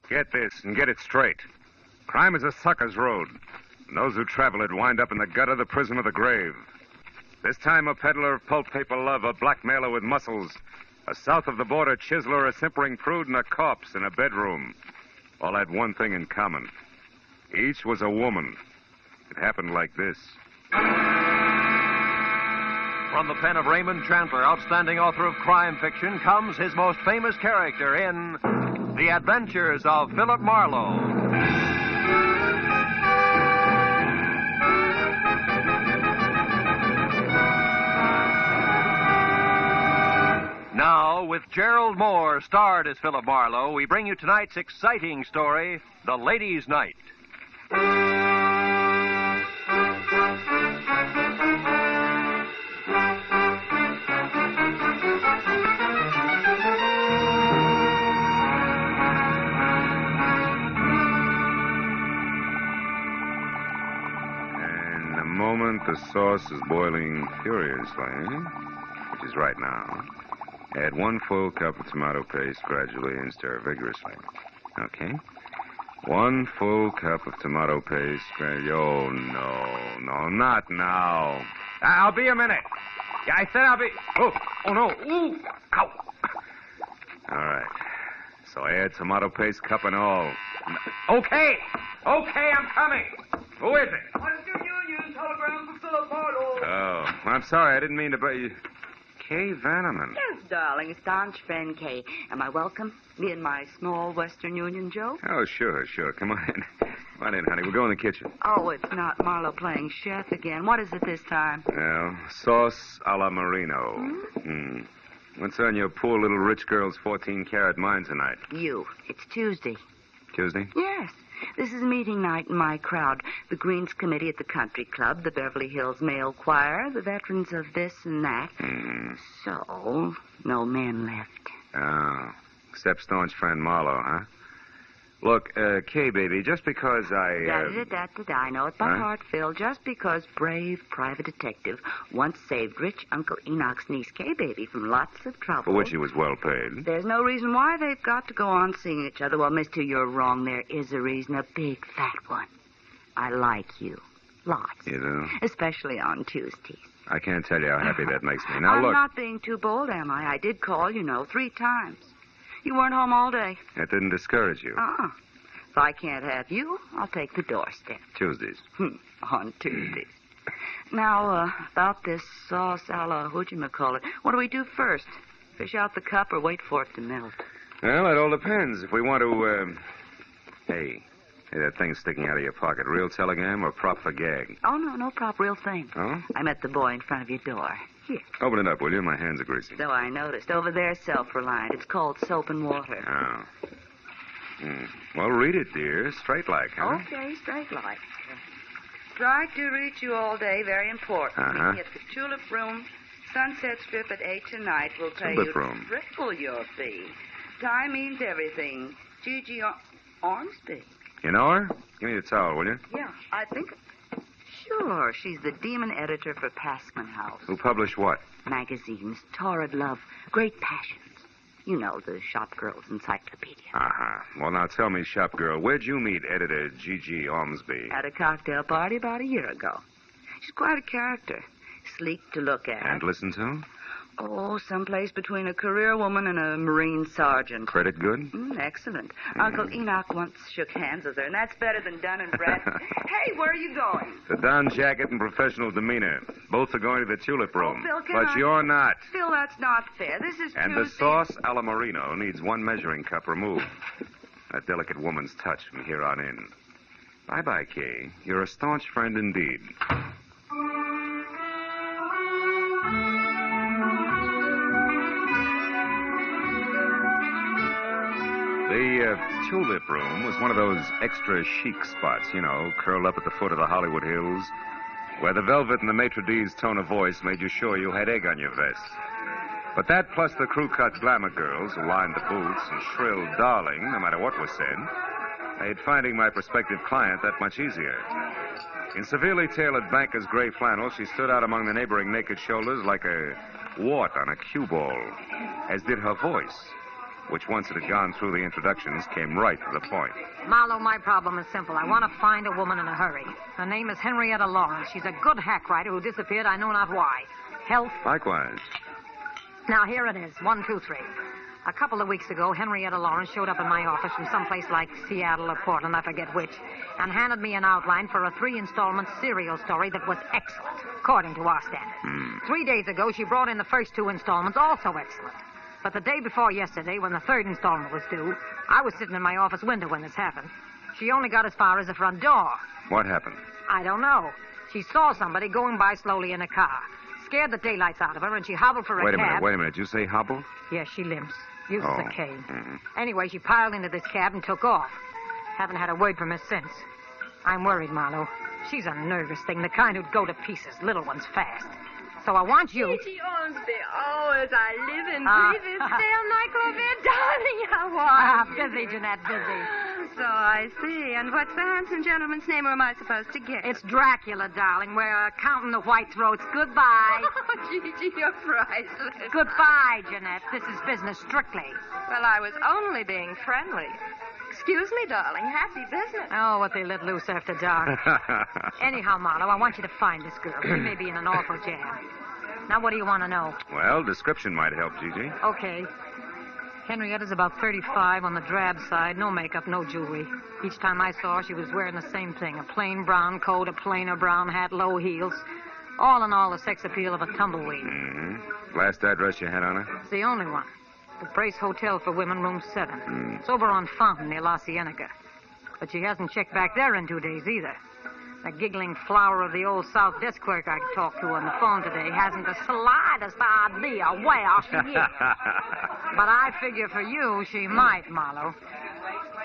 Get this and get it straight. Crime is a sucker's road. And those who travel it wind up in the gutter, the prison, or the grave. This time a peddler of pulp paper love, a blackmailer with muscles, a south of the border chiseler, a simpering prude, and a corpse in a bedroom. All had one thing in common. Each was a woman. It happened like this. From the pen of Raymond Chandler, outstanding author of crime fiction, comes his most famous character in The Adventures of Philip Marlowe. Now, with Gerald Moore starred as Philip Marlowe, we bring you tonight's exciting story, The Ladies' Night. And the moment the sauce is boiling furiously, which is right now, add 1 full cup of tomato paste gradually and stir vigorously. Okay? 1 full cup of tomato paste. Oh, no, not now. I'll be a minute. Yeah, I said I'll be... Oh, no. Ooh, ow. All right. So add tomato paste, cup and all. Okay, I'm coming. Who is it? Western Union, telegram for Philip Marlowe. Oh, I'm sorry. I didn't mean to... Kay Vanneman. Yes, darling. Staunch friend Kay. Am I welcome? Me and my small Western Union Joe? Oh, sure. Come on in. Come on in, honey. We'll go in the kitchen. Oh, it's not Marlowe playing chef again. What is it this time? Well, sauce a la Marino. What's on your poor little rich girl's 14-carat mind tonight? You. It's Tuesday. Tuesday? Yes. This is meeting night in my crowd. The Greens Committee at the Country Club, the Beverly Hills Male Choir, the veterans of this and that. So, no men left. Oh, except staunch friend Marlowe, huh? Look, Kay, baby, just because I... I know it by heart, Phil. Just because brave private detective once saved rich Uncle Enoch's niece, Kay, baby, from lots of trouble. For which he was well paid. There's no reason why they've got to go on seeing each other. Well, mister, you're wrong. There is a reason, a big, fat one. I like you. Lots. You do? Especially on Tuesdays. I can't tell you how happy that makes me. Now, I'm look... not being too bold, am I? I did call, 3 times. You weren't home all day. That didn't discourage you. If I can't have you, I'll take the doorstep. Tuesdays. On Tuesdays. Now, about this sauce a la whatchamacallit. What do we do first? Fish out the cup or wait for it to melt? Well, it all depends. If we want to, Hey, that thing's sticking out of your pocket. Real telegram or prop for gag? Oh, no prop, real thing. Oh? I met the boy in front of your door. Here. Open it up, will you? My hands are greasy. So I noticed. Over there, self-reliant. It's called soap and water. Oh. Well, read it, dear. Straight like, huh? Okay, straight like. Try to reach you all day. Very important. Meet me at the Tulip Room, Sunset Strip at 8 tonight. We'll pay you triple your fee. Time means everything. Gigi Ormsby. You know her? Give me the towel, will you? Yeah, I think... Sure, she's the demon editor for Passman House. Who published what? Magazines, Torrid Love, Great Passions. You know, the shop girl's encyclopedia. Well, now tell me, shop girl, where'd you meet editor Gigi Ormsby? At a cocktail party about a year ago. She's quite a character. Sleek to look at. And listen to? Oh, someplace between a career woman and a Marine sergeant. Credit good? Excellent. Uncle Enoch once shook hands with her, and that's better than Dun and Bradstreet. Hey, where are you going? The Don jacket and professional demeanor. Both are going to the Tulip Room. Oh, Phil, but you're not. Phil, that's not fair. This is And Tuesday. the sauce a la Marino needs 1 measuring cup removed. That delicate woman's touch from here on in. Bye-bye, Kay. You're a staunch friend indeed. The Tulip Room was one of those extra chic spots, curled up at the foot of the Hollywood Hills, where the velvet and the maitre d's tone of voice made you sure you had egg on your vest. But that, plus the crew-cut glamour girls who lined the booths and shrilled darling, no matter what was said, made finding my prospective client that much easier. In severely tailored banker's gray flannel, she stood out among the neighboring naked shoulders like a wart on a cue ball, as did her voice. which once it had gone through the introductions, came right to the point. Marlowe, my problem is simple. I want to find a woman in a hurry. Her name is Henrietta Lawrence. She's a good hack writer who disappeared, I know not why. Health? Likewise. Now, here it is. 1, 2, 3. A couple of weeks ago, Henrietta Lawrence showed up in my office from someplace like Seattle or Portland, I forget which, and handed me an outline for a 3-installment serial story that was excellent, according to our standards. 3 days ago, she brought in the first 2 installments, also excellent. But the day before yesterday, when the 3rd installment was due, I was sitting in my office window when this happened. She only got as far as the front door. What happened? I don't know. She saw somebody going by slowly in a car. Scared the daylights out of her, and she hobbled for a cab. Wait a minute. Did you say hobble? Yes, she limps. Uses a cane. Anyway, she piled into this cab and took off. Haven't had a word from her since. I'm worried, Marlowe. She's a nervous thing, the kind who'd go to pieces, little ones fast. So I want you... Gigi owns the hours I live and breathe this damn nightclub here, darling. I want busy, Jeanette, busy. So I see. And what's the handsome gentleman's name, or am I supposed to guess? It's Dracula, darling. We're counting the white throats. Goodbye. Oh, Gigi, you're priceless. Goodbye, Jeanette. This is business strictly. Well, I was only being friendly. Excuse me, darling. Happy business. Oh, what they let loose after dark. Anyhow, Marlowe, I want you to find this girl. She may be in an awful jam. Now, what do you want to know? Well, description might help, Gigi. Okay. Henrietta's about 35 on the drab side. No makeup, no jewelry. Each time I saw her, she was wearing the same thing. A plain brown coat, a plainer brown hat, low heels. All in all, the sex appeal of a tumbleweed. Last address you had on her? It's the only one. The Brace Hotel for Women, room 7. It's over on Fountain near La Cienega. But she hasn't checked back there in 2 days either. The giggling flower of the old South desk clerk I talked to on the phone today hasn't the slightest idea where she is. But I figure for you, she might, Marlowe.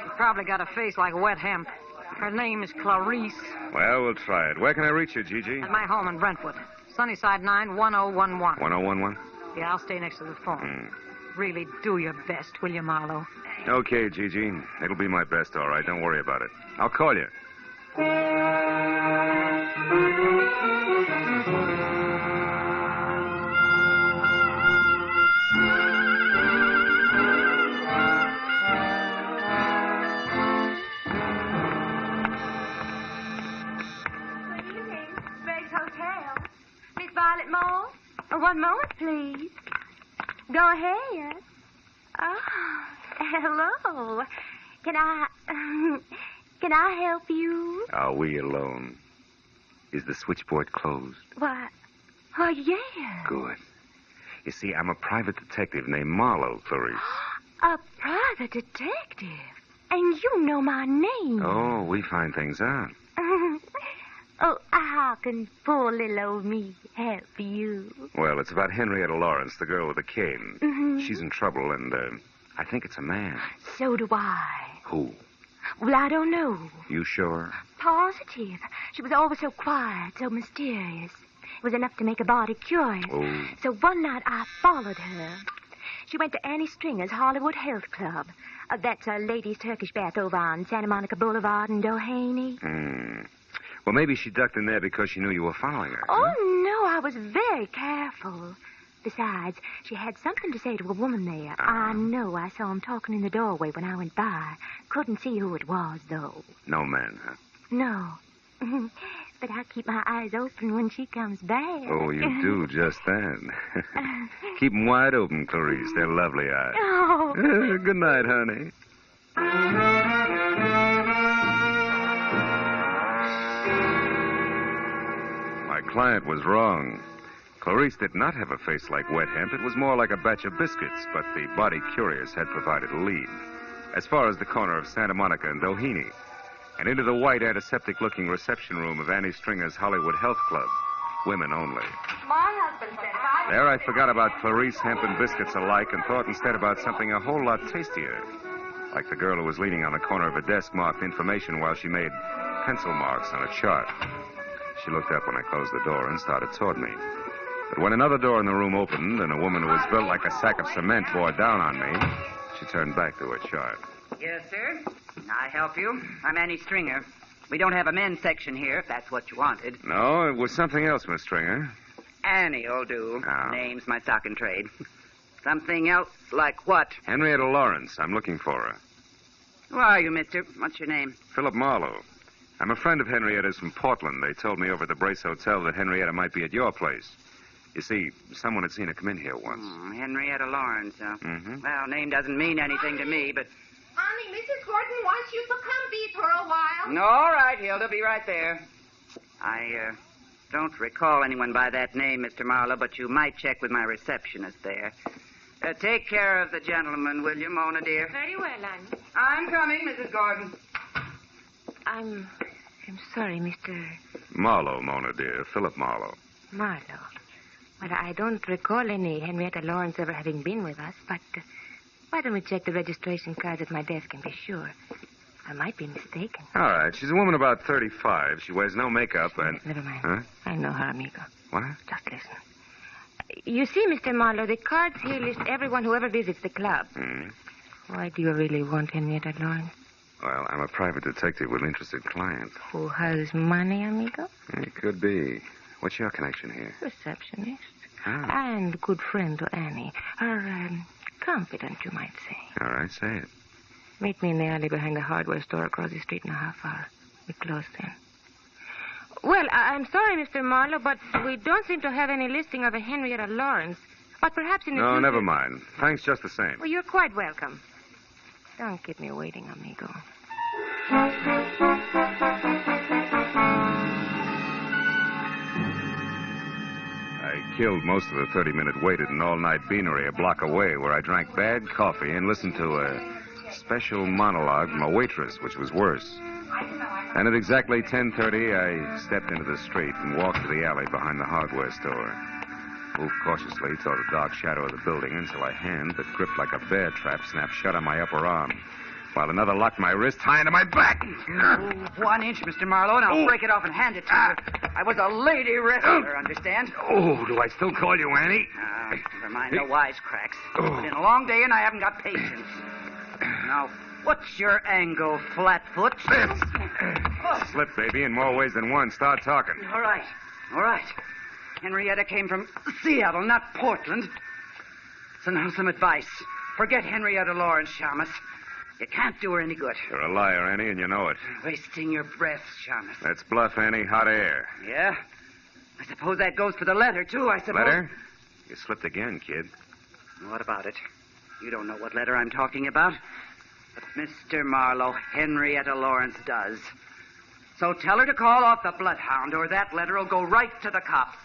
She's probably got a face like wet hemp. Her name is Clarice. Well, we'll try it. Where can I reach you, Gigi? At my home in Brentwood. Sunnyside 9, 1011. 1011? Yeah, I'll stay next to the phone. Really do your best, will you, Marlowe? Okay, Gigi. It'll be my best, all right. Don't worry about it. I'll call you. Violet Moore? One moment, please. Go ahead. Oh, hello. Can I help you? Are we alone? Is the switchboard closed? Why, yeah. Good. You see, I'm a private detective named Marlowe, Clarice. A private detective? And you know my name. Oh, we find things out. Oh, how can poor little old me help you? Well, it's about Henrietta Lawrence, the girl with the cane. She's in trouble, and I think it's a man. So do I. Who? Well, I don't know. You sure? Positive. She was always so quiet, so mysterious. It was enough to make a body curious. Oh. So one night I followed her. She went to Annie Stringer's Hollywood Health Club. That's a ladies' Turkish bath over on Santa Monica Boulevard in Doheny. Well, maybe she ducked in there because she knew you were following her. Oh, no, I was very careful. Besides, she had something to say to a woman there. I know. I saw him talking in the doorway when I went by. Couldn't see who it was, though. No man, huh? No. But I keep my eyes open when she comes back. Oh, you do just that. Keep them wide open, Clarice. They're lovely eyes. Oh. Good night, honey. My client was wrong. Clarice did not have a face like wet hemp. It was more like a batch of biscuits, but the body curious had provided a lead. As far as the corner of Santa Monica and Doheny, and into the white antiseptic-looking reception room of Annie Stringer's Hollywood Health Club. Women only. My husband said There I forgot about Clarice, hemp, and biscuits alike and thought instead about something a whole lot tastier. Like the girl who was leaning on the corner of a desk marked information while she made pencil marks on a chart. She looked up when I closed the door and started toward me. But when another door in the room opened and a woman who was built like a sack of cement bore down on me, she turned back to her chart. Yes, sir. I help you. I'm Annie Stringer. We don't have a men's section here, if that's what you wanted. No, it was something else, Miss Stringer. Annie'll do. Oh. Name's my stock in trade. Something else like what? Henrietta Lawrence. I'm looking for her. Who are you, mister? What's your name? Philip Marlowe. I'm a friend of Henrietta's from Portland. They told me over at the Brace Hotel that Henrietta might be at your place. You see, someone had seen her come in here once. Henrietta Lawrence, huh? Mm-hmm. Well, name doesn't mean anything to me, but... Honey, Mrs. Gordon wants you to come be for a while. All right, Hilda, be right there. I don't recall anyone by that name, Mr. Marlowe, but you might check with my receptionist there. Take care of the gentleman, will you, Mona, dear? Very well, Annie. I'm coming, Mrs. Gordon. I'm sorry, Mr. Marlowe, Mona, dear. Philip Marlowe. Marlowe. Well, I don't recall any Henrietta Lawrence ever having been with us, but why don't we check the registration cards at my desk and be sure? I might be mistaken. All right. She's a woman about 35. She wears no makeup and... Never mind. Huh? I know her, amigo. What? Just listen. You see, Mr. Marlowe, the cards here list everyone who ever visits the club. Why do you really want Henrietta Lawrence? Well, I'm a private detective with interested clients. Who has money, amigo? It could be. What's your connection here? Receptionist. Ah. And good friend to Annie. Her confidant, you might say. All right, say it. Meet me in the alley behind the hardware store across the street in a half hour. We close then. Well, I'm sorry, Mr. Marlowe, but we don't seem to have any listing of a Henrietta Lawrence. But perhaps in the No, future... never mind. Thanks just the same. Well, you're quite welcome. Don't keep me waiting, amigo. I killed most of the 30-minute wait at an all-night beanery a block away where I drank bad coffee and listened to a special monologue from a waitress, which was worse. And at exactly 10:30, I stepped into the street and walked to the alley behind the hardware store. Moved cautiously toward the dark shadow of the building until a hand that gripped like a bear trap snapped shut on my upper arm, while another locked my wrist high into my back. 1 inch, Mr. Marlowe, and I'll break it off and hand it to you. I was a lady wrestler, understand? Oh, do I still call you Annie? Never mind the wisecracks. It's been a long day, and I haven't got patience. Now, what's your angle, Flatfoot? Slip, baby, in more ways than one. Start talking. All right. Henrietta came from Seattle, not Portland. So now some advice. Forget Henrietta Lawrence, Shamus. You can't do her any good. You're a liar, Annie, and you know it. Wasting your breath, Shamus. That's bluff, Annie. Hot air. Yeah? I suppose that goes for the letter, too, I suppose. Letter? You slipped again, kid. What about it? You don't know what letter I'm talking about. But Mr. Marlowe, Henrietta Lawrence does. So tell her to call off the bloodhound, or that letter will go right to the cops.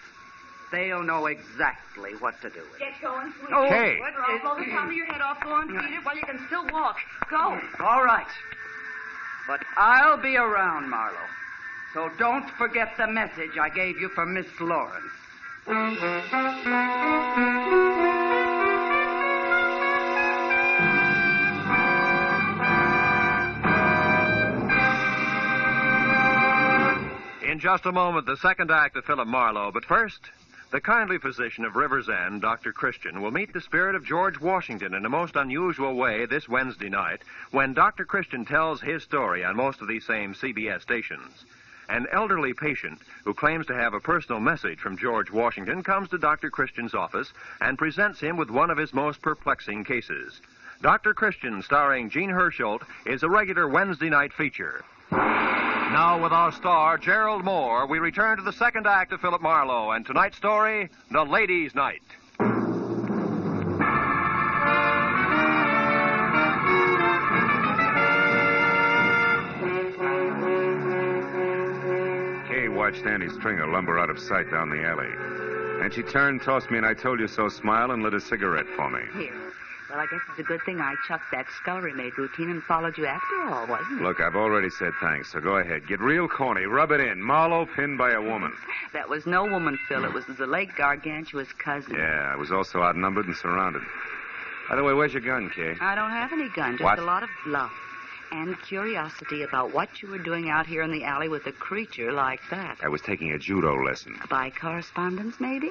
They'll know exactly what to do with it. Get going, sweetie. Oh, Hey. I'll blow the top of your head off. Go on, beat it while you can still walk. Go. All right. But I'll be around, Marlowe. So don't forget the message I gave you for Miss Lawrence. In just a moment, the second act of Philip Marlowe. But first, the kindly physician of River's End, Dr. Christian, will meet the spirit of George Washington in a most unusual way this Wednesday night when Dr. Christian tells his story on most of these same CBS stations. An elderly patient who claims to have a personal message from George Washington comes to Dr. Christian's office and presents him with one of his most perplexing cases. Dr. Christian, starring Gene Hersholt, is a regular Wednesday night feature. Now, with our star, Gerald Moore, we return to the second act of Philip Marlowe and tonight's story, The Ladies' Night. Kay watched Annie Stringer lumber out of sight down the alley. And she turned, tossed me an I told you so smile, and lit a cigarette for me. Here. Well, I guess it's a good thing I chucked that scullery maid routine and followed you after all, wasn't it? Look, I've already said thanks, so go ahead. Get real corny. Rub it in. Marlowe pinned by a woman. That was no woman, Phil. It was the late gargantuous cousin. Yeah, I was also outnumbered and surrounded. By the way, where's your gun, Kay? I don't have any gun, just What? a lot of bluff and curiosity about what you were doing out here in the alley with a creature like that. I was taking a judo lesson. By correspondence, maybe?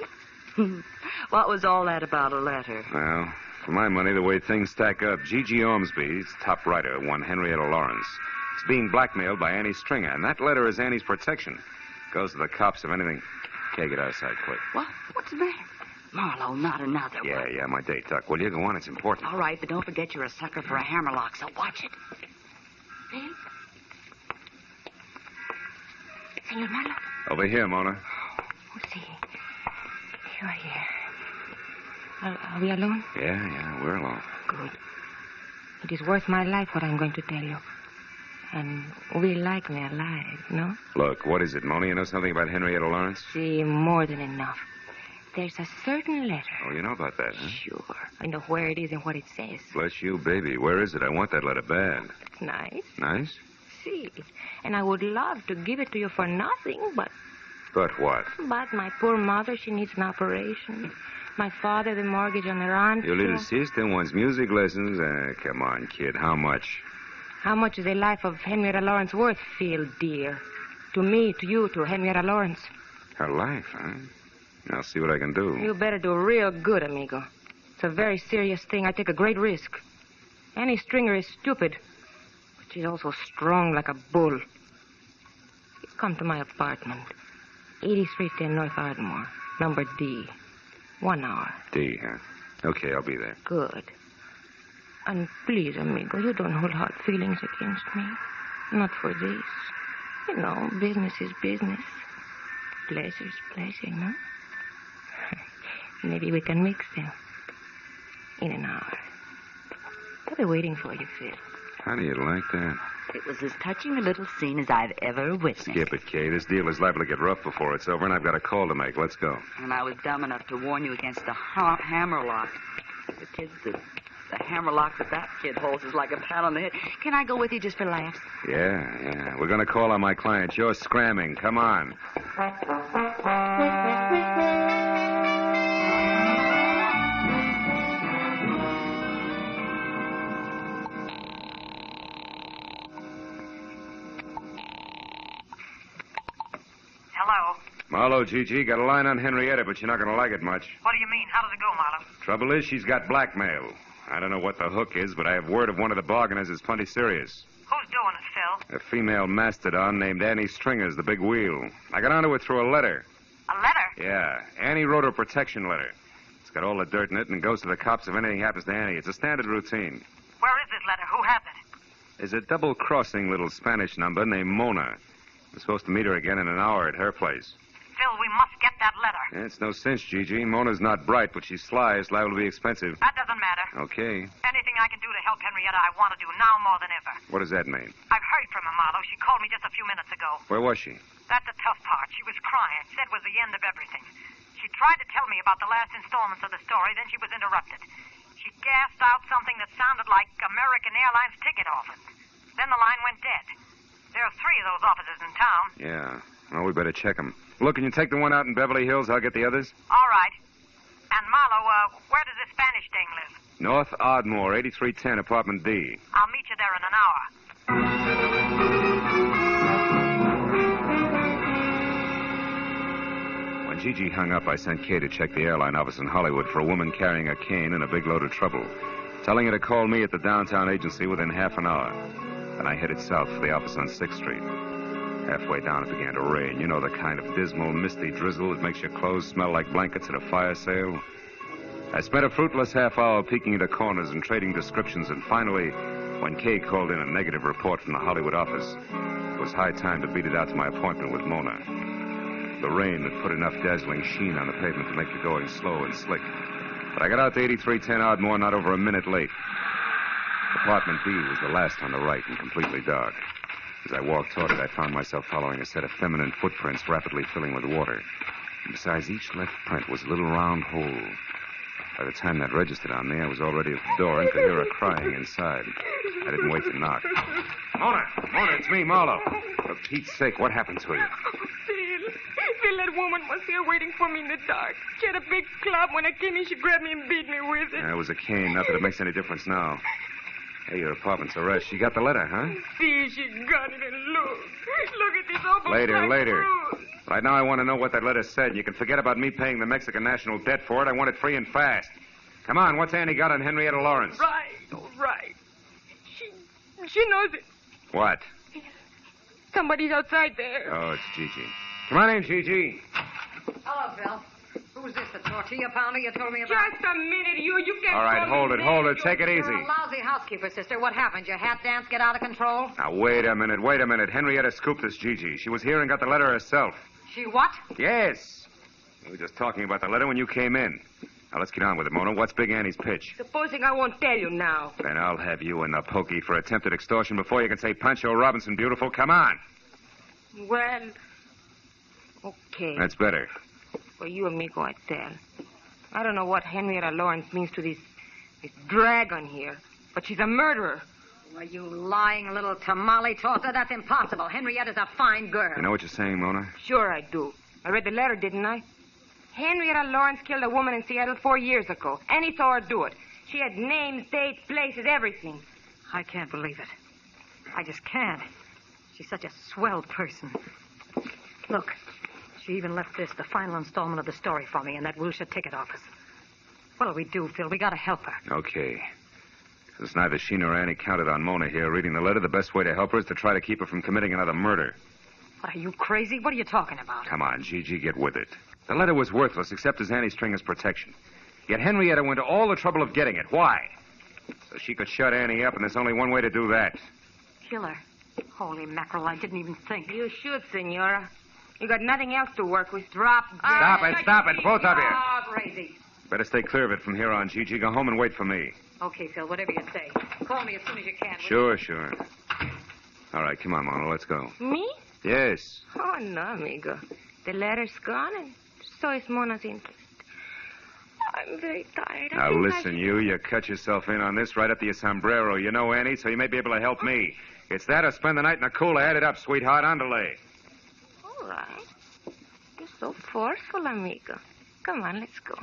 What was all that about a letter? Well, for my money, the way things stack up, Gigi Ormsby's top writer, one Henrietta Lawrence, is being blackmailed by Annie Stringer, and that letter is Annie's protection. Goes to the cops if anything. Kay, get outside quick. What? What's the matter? Marlowe, not another one. Yeah, my date, Duck. Will you go on? It's important. All right, but don't forget you're a sucker for a hammerlock, so watch it. Phil? Senor Marlowe? Over here, Mona. Oh, see. You are here. Are we alone? Yeah, we're alone. Good. It is worth my life what I'm going to tell you. And we like me alive, no? Look, what is it, Mona? You know something about Henrietta Lawrence? See, more than enough. There's a certain letter. Oh, you know about that, huh? Sure. I know where it is and what it says. Bless you, baby. Where is it? I want that letter bad. Nice. Nice? See, and I would love to give it to you for nothing, but... But what? But my poor mother, she needs an operation. My father, the mortgage on the rancho. Your little sister wants music lessons. Come on, kid. How much? How much is the life of Henrietta Lawrence worth, Phil, dear? To me, to you, to Henrietta Lawrence. Her life, huh? I'll see what I can do. You better do real good, amigo. It's a very serious thing. I take a great risk. Annie Stringer is stupid, but she's also strong like a bull. You come to my apartment, 8310 North Ardmore, number D. 1 hour. D, huh? Okay, I'll be there. Good. And please, amigo, you don't hold hard feelings against me. Not for this. You know, business is business. Pleasure's pleasure, no? Maybe we can mix them. In an hour. I'll be waiting for you, Phil. How do you like that? It was as touching a little scene as I've ever witnessed. Skip it, Kay. This deal is liable to get rough before it's over, and I've got a call to make. Let's go. And I was dumb enough to warn you against the hammerlock. The hammerlock that kid holds is like a pat on the head. Can I go with you just for laughs? Yeah. We're going to call on my client. You're scramming. Come on. Hello. Marlowe, Gigi, got a line on Henrietta, but you're not going to like it much. What do you mean? How does it go, Marlowe? Trouble is, she's got blackmail. I don't know what the hook is, but I have word of one of the bargainers is plenty serious. Who's doing it, Phil? A female mastodon named Annie Stringer's the big wheel. I got onto it through a letter. A letter? Yeah. Annie wrote her protection letter. It's got all the dirt in it and goes to the cops if anything happens to Annie. It's a standard routine. Where is this letter? Who has it? There's a double-crossing little Spanish number named Mona. I'm supposed to meet her again in an hour at her place. Phil, we must get that letter. Yeah, it's no cinch, Gigi. Mona's not bright, but she's sly. It's liable to be expensive. That doesn't matter. Okay. Anything I can do to help Henrietta, I want to do now more than ever. What does that mean? I've heard from her, Marlowe. She called me just a few minutes ago. Where was she? That's the tough part. She was crying. Said it was the end of everything. She tried to tell me about the last installments of the story, then she was interrupted. She gasped out something that sounded like American Airlines ticket office. Then the line went dead. There are 3 of those offices in town. Yeah. Well, we better check them. Look, can you take the one out in Beverly Hills? I'll get the others. All right. And, Marlowe, where does this Spanish dame live? North Ardmore, 8310, apartment D. I'll meet you there in an hour. When Gigi hung up, I sent Kay to check the airline office in Hollywood for a woman carrying a cane and a big load of trouble, telling her to call me at the downtown agency within half an hour. Then I headed south for the office on 6th Street. Halfway down, it began to rain. You know, the kind of dismal, misty drizzle that makes your clothes smell like blankets at a fire sale. I spent a fruitless half hour peeking into corners and trading descriptions, and finally, when Kay called in a negative report from the Hollywood office, it was high time to beat it out to my appointment with Mona. The rain had put enough dazzling sheen on the pavement to make the going slow and slick. But I got out to 8310 Ardmore not over a minute late. Apartment B was the last on the right and completely dark. As I walked toward it, I found myself following a set of feminine footprints rapidly filling with water. And besides each left print was a little round hole. By the time that registered on me, I was already at the door and could hear her crying inside. I didn't wait to knock. Mona, it's me, Marlowe. For Pete's sake, what happened to you? Phil, that woman was here waiting for me in the dark. She had a big club. When I came in, she grabbed me and beat me with it. It was a cane. Not that it makes any difference now. Hey, your apartment's a rest. She got the letter, huh? See, she got it, and look. Look at this awful Later. bruise. Right now I want to know what that letter said. You can forget about me paying the Mexican national debt for it. I want it free and fast. Come on, what's Annie got on Henrietta Lawrence? Right. She knows it. What? Somebody's outside there. Oh, it's Gigi. Come on in, Gigi. Hello, Phil. Who Who's this, the tortilla pounder you told me about? Just a minute, you can't... All right, hold it. Take it easy. You're a lousy housekeeper, sister. What happened? Your hat dance get out of control? Now, wait a minute. Henrietta scooped this Gigi. She was here and got the letter herself. She what? Yes. We were just talking about the letter when you came in. Now, let's get on with it, Mona. What's Big Annie's pitch? Supposing I won't tell you now. Then I'll have you in the pokey for attempted extortion before you can say Pancho Robinson beautiful. Come on. Well, okay. That's better. For you, amigo, I tell. I don't know what Henrietta Lawrence means to this dragon here, but she's a murderer. Well, you lying little tamale tosser. That's impossible. Henrietta's a fine girl. You know what you're saying, Mona? Sure I do. I read the letter, didn't I? Henrietta Lawrence killed a woman in Seattle 4 years ago. Annie saw her do it. She had names, dates, places, everything. I can't believe it. I just can't. She's such a swell person. Look, she even left this, the final installment of the story, for me in that Wilshire ticket office. What'll we do, Phil? We gotta help her. Okay. Since neither she nor Annie counted on Mona here reading the letter, the best way to help her is to try to keep her from committing another murder. What, are you crazy? What are you talking about? Come on, Gigi, get with it. The letter was worthless except as Annie's string as protection. Yet Henrietta went to all the trouble of getting it. Why? So she could shut Annie up, and there's only one way to do that. Kill her. Holy mackerel, I didn't even think. You should, Senora. You got nothing else to work with. Drop dead. Stop it, both of you. Oh, crazy. Better stay clear of it from here on, Gigi. Go home and wait for me. Okay, Phil, whatever you say. Call me as soon as you can. Sure. All right, come on, Mona, let's go. Me? Yes. Oh, no, amigo. The letter's gone, and so is Mona's interest. I'm very tired. Now, listen, you cut yourself in on this right up to your sombrero. You know Annie, so you may be able to help me. It's that or spend the night in a cooler. Add it up, sweetheart. Underlay. All right. You're so forceful, amigo. Come on, let's go.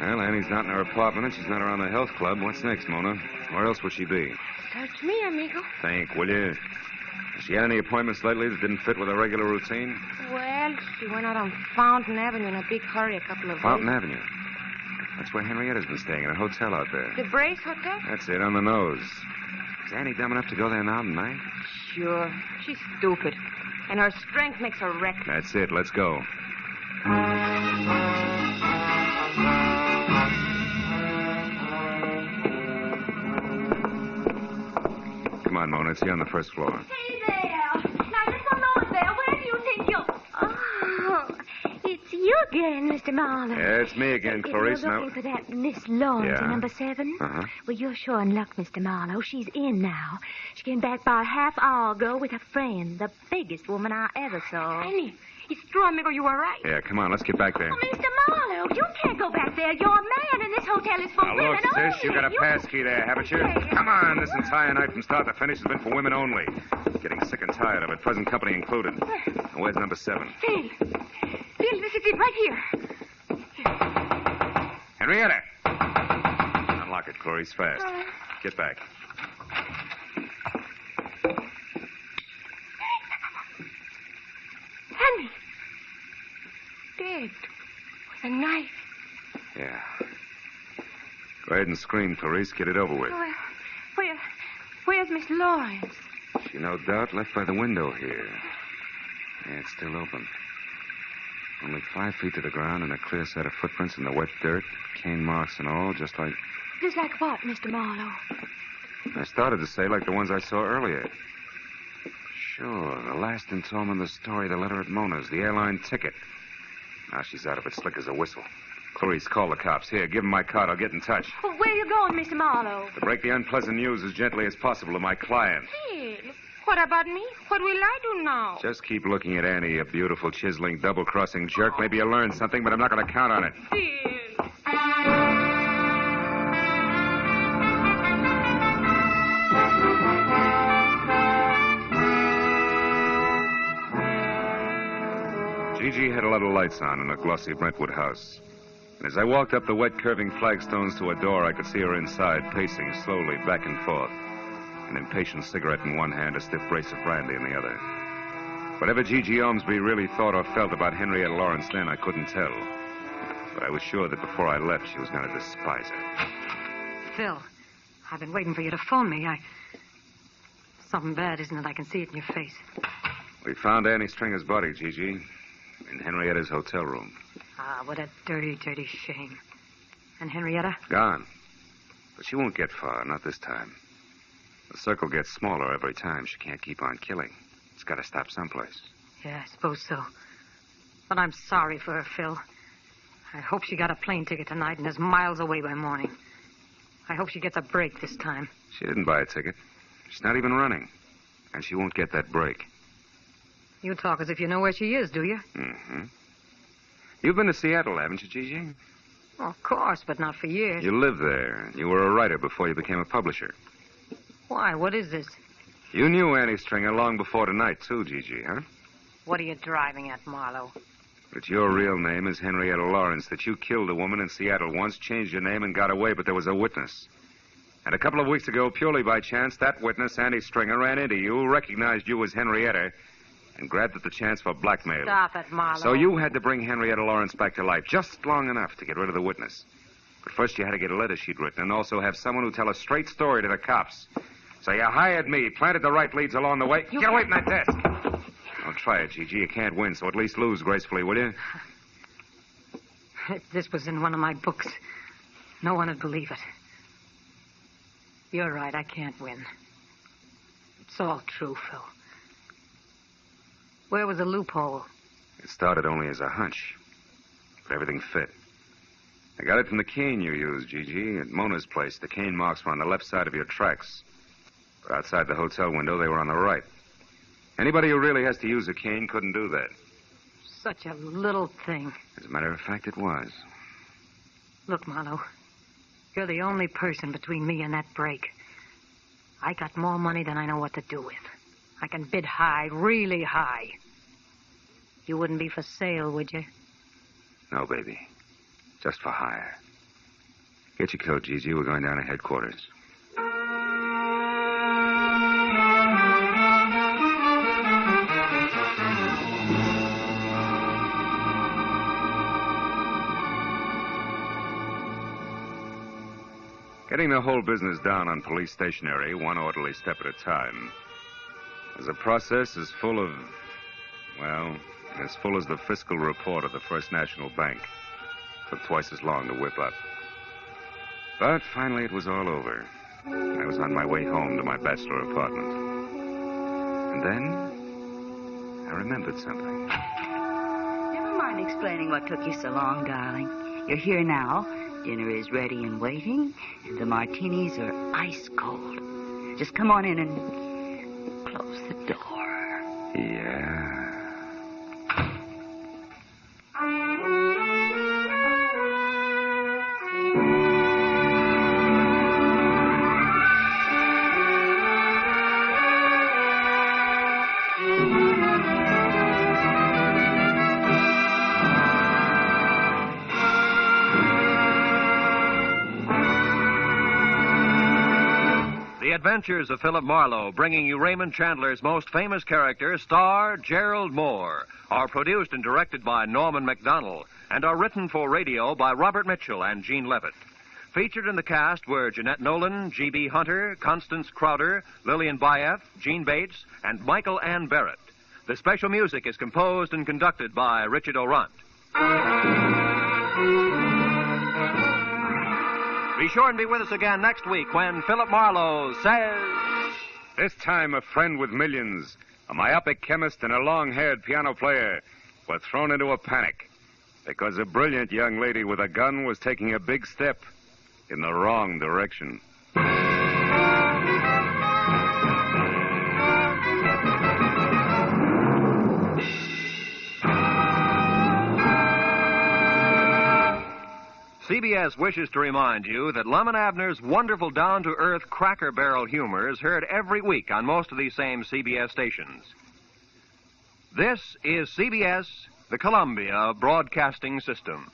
Well, Annie's not in her apartment, and she's not around the health club. What's next, Mona? Where else would she be? Search me, amigo. Think, will you? Has she had any appointments lately that didn't fit with her regular routine? Well, she went out on Fountain Avenue in a big hurry a couple of Fountain days. Avenue? That's where Henrietta's been staying, in a hotel out there. The Brace Hotel? That's it, on the nose. Is Annie dumb enough to go there now tonight? Sure. She's stupid. And her strength makes her reckless. That's it. Let's go. Come on, Mona. It's here on the first floor. Hey there. Now, just alone there. Where do you think you'll... Oh, it's you again, Mr. Marlowe. Yeah, it's me again, Clarice. You're looking for that Miss Lawrence, Yeah. number 7? Uh-huh. Well, you're sure in luck, Mr. Marlowe. She's in now. She came back about half hour ago with a friend, the biggest woman I ever saw. Annie, it's true, amigo. You were right. Yeah, come on. Let's get back there. Oh, Mr. Marlowe, you can't go back there. You're a man, and this hotel is for Now, women look, only. sis, you got a pass key there, haven't you? Come on. This entire night from start to finish has been for women only. Getting sick and tired of it, present company included. Now, where's number 7? Phil, this is it right here. Henrietta! Unlock it, Clarice, fast. Get back. Henry. Dead. With a knife. Yeah. Go ahead and scream, Clarice. Get it over with. Well, where's Miss Lawrence? She no doubt left by the window here. Yeah, it's still open. Only 5 feet to the ground and a clear set of footprints in the wet dirt, cane marks and all, just like... Just like what, Mr. Marlowe? I started to say like the ones I saw earlier. Sure, the last installment of the story, the letter at Mona's, the airline ticket. Now she's out of it slick as a whistle. Clarice, call the cops. Here, give them my card. I'll get in touch. Well, where are you going, Mr. Marlowe? To break the unpleasant news as gently as possible to my client. Phil, what about me? What will I do now? Just keep looking at Annie, you beautiful, chiseling, double-crossing jerk. Maybe you'll learn something, but I'm not going to count on it. Phil. Gigi had a lot of lights on in a glossy Brentwood house. And as I walked up the wet, curving flagstones to a door, I could see her inside, pacing slowly back and forth. An impatient cigarette in one hand, a stiff brace of brandy in the other. Whatever Gigi Ormsby really thought or felt about Henrietta Lawrence then, I couldn't tell. But I was sure that before I left, she was going to despise her. Phil, I've been waiting for you to phone me. something bad, isn't it? I can see it in your face. We found Annie Stringer's body, Gigi, in Henrietta's hotel room. Ah, what a dirty, dirty shame. And Henrietta? Gone. But she won't get far, not this time. The circle gets smaller every time. She can't keep on killing. It's got to stop someplace. Yeah, I suppose so. But I'm sorry for her, Phil. I hope she got a plane ticket tonight and is miles away by morning. I hope she gets a break this time. She didn't buy a ticket. She's not even running. And she won't get that break. You talk as if you know where she is, do you? Mm-hmm. You've been to Seattle, haven't you, Gigi? Well, of course, but not for years. You lived there. You were a writer before you became a publisher. Why? What is this? You knew Annie Stringer long before tonight, too, Gigi, huh? What are you driving at, Marlowe? That your real name is Henrietta Lawrence, that you killed a woman in Seattle once, changed your name, and got away, but there was a witness. And a couple of weeks ago, purely by chance, that witness, Annie Stringer, ran into you, recognized you as Henrietta, and grabbed at the chance for blackmail. Stop it, Marlowe. So you had to bring Henrietta Lawrence back to life, just long enough to get rid of the witness. But first you had to get a letter she'd written, and also have someone who tell a straight story to the cops. So you hired me, planted the right leads along the way. Get away from that desk! Don't try it, Gigi. You can't win, so at least lose gracefully, will you? If this was in one of my books, no one would believe it. You're right, I can't win. It's all true, Phil. Where was the loophole? It started only as a hunch, but everything fit. I got it from the cane you used, Gigi, at Mona's place. The cane marks were on the left side of your tracks. But outside the hotel window, they were on the right. Anybody who really has to use a cane couldn't do that. Such a little thing. As a matter of fact, it was. Look, Marlowe, you're the only person between me and that break. I got more money than I know what to do with. I can bid high, really high. You wouldn't be for sale, would you? No, baby. Just for hire. Get your coat, Gigi. We're going down to headquarters. Getting the whole business down on police stationery, one orderly step at a time, is a process as full of, well, as full as the fiscal report of the First National Bank. Took twice as long to whip up. But finally it was all over. I was on my way home to my bachelor apartment. And then I remembered something. Never mind explaining what took you so long, darling. You're here now. Dinner is ready and waiting, and the martinis are ice cold. Just come on in and close the door. Yeah. The Adventures of Philip Marlowe, bringing you Raymond Chandler's most famous character, star Gerald Moore, are produced and directed by Norman MacDonald and are written for radio by Robert Mitchell and Gene Levitt. Featured in the cast were Jeanette Nolan, G.B. Hunter, Constance Crowder, Lillian Baeff, Gene Bates, and Michael Ann Barrett. The special music is composed and conducted by Richard O'Runt. Be sure and be with us again next week when Philip Marlowe says... This time a friend with millions, a myopic chemist and a long-haired piano player were thrown into a panic because a brilliant young lady with a gun was taking a big step in the wrong direction. CBS wishes to remind you that Lum and Abner's wonderful down-to-earth Cracker Barrel humor is heard every week on most of these same CBS stations. This is CBS, the Columbia Broadcasting System.